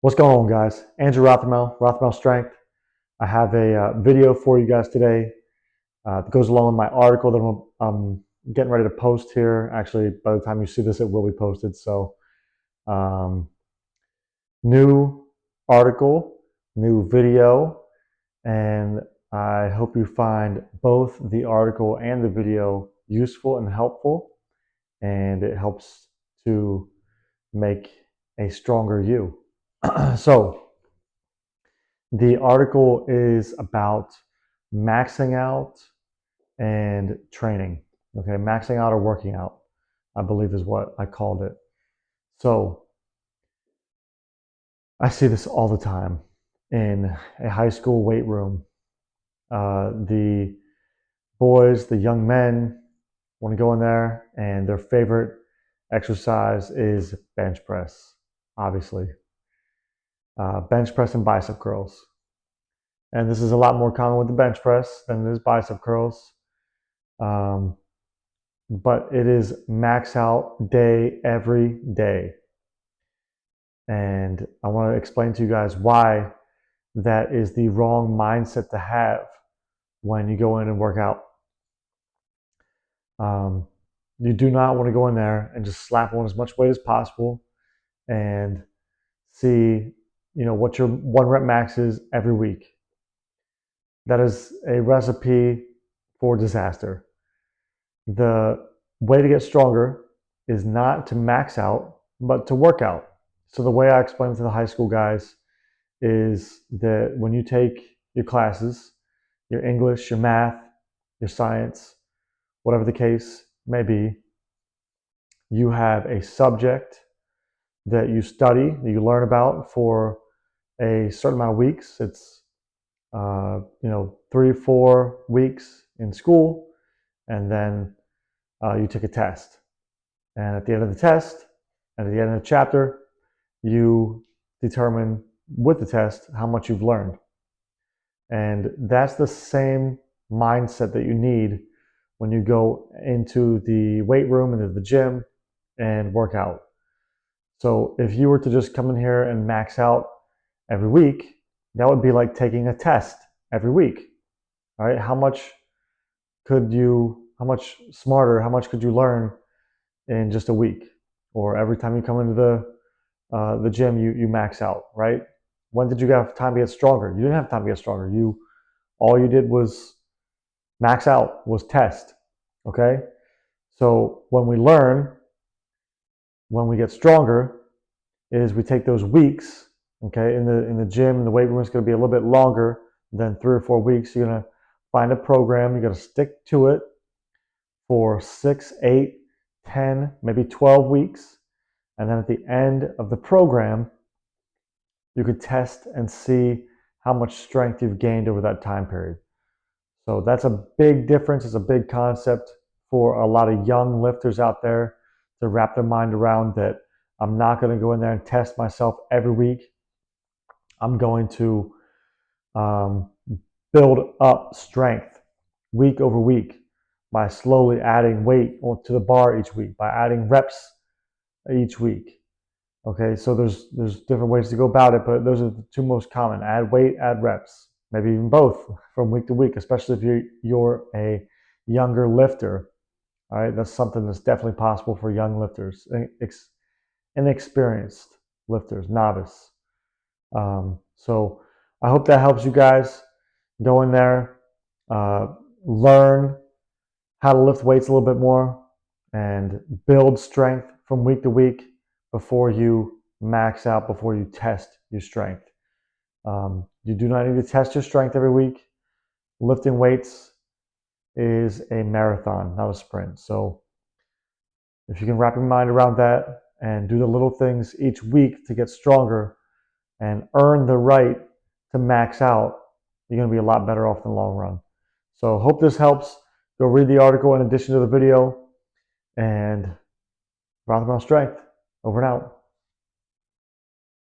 What's going on, guys? Andrew Rothermel, Rothermel Strength. I have a video for you guys today that goes along with my article that I'm getting ready to post here. Actually, by the time you see this, it will be posted. So, um, new article, new video, and I hope you find both the article and the video useful and helpful, and it helps to make a stronger you. So, the article is about maxing out and training. Okay, maxing out or working out, I believe is what I called it. So I see this all the time in a high school weight room. The boys, the young men, want to go in there, and their favorite exercise is bench press, obviously. Bench press and bicep curls. And this is a lot more common with the bench press than it is bicep curls. Um, but it is max out day every day. And I want to explain to you guys why that is the wrong mindset to have when you go in and work out. You do not want to go in there and just slap on as much weight as possible and see, what your one rep max is every week. That is a recipe for disaster. The way to get stronger is not to max out, but to work out. So the way I explain to the high school guys is that when you take your classes, your English, your math, your science, whatever the case may be, you have a subject that you study, that you learn about for a certain amount of weeks. It's 3 or 4 weeks in school, and then you take a test. And at the end of the test, and at the end of the chapter, you determine with the test how much you've learned. And that's the same mindset that you need when you go into the weight room, into the gym, and work out. So if you were to just come in here and max out every week, that would be like taking a test every week. All right, how much smarter, how much could you learn in just a week? Or every time you come into the gym, you max out, right? When did you have time to get stronger? You didn't have time to get stronger. All you did was max out, was test. Okay? So when we learn, when we get stronger, is we take those weeks, okay, in the gym, in the weight room, it's going to be a little bit longer than 3 or 4 weeks. You're going to find a program, you're going to stick to it for 6, 8, 10, maybe 12 weeks. And then at the end of the program, you could test and see how much strength you've gained over that time period. So that's a big difference. It's a big concept for a lot of young lifters out there to wrap their mind around, that I'm not going to go in there and test myself every week. I'm going to build up strength week over week by slowly adding weight to the bar each week, by adding reps each week. Okay, so there's different ways to go about it, but those are the two most common: add weight, add reps, maybe even both from week to week, especially if you're a younger lifter. All right, that's something that's definitely possible for young lifters, inexperienced lifters, novice. So I hope that helps you guys. Go in there, learn how to lift weights a little bit more, and build strength from week to week before you max out, before you test your strength. You do not need to test your strength every week. Lifting weights is a marathon, not a sprint. So if you can wrap your mind around that and do the little things each week to get stronger and earn the right to max out, you're going to be a lot better off in the long run. So hope this helps. Go read the article in addition to the video, and Rothermel Strength, over and out.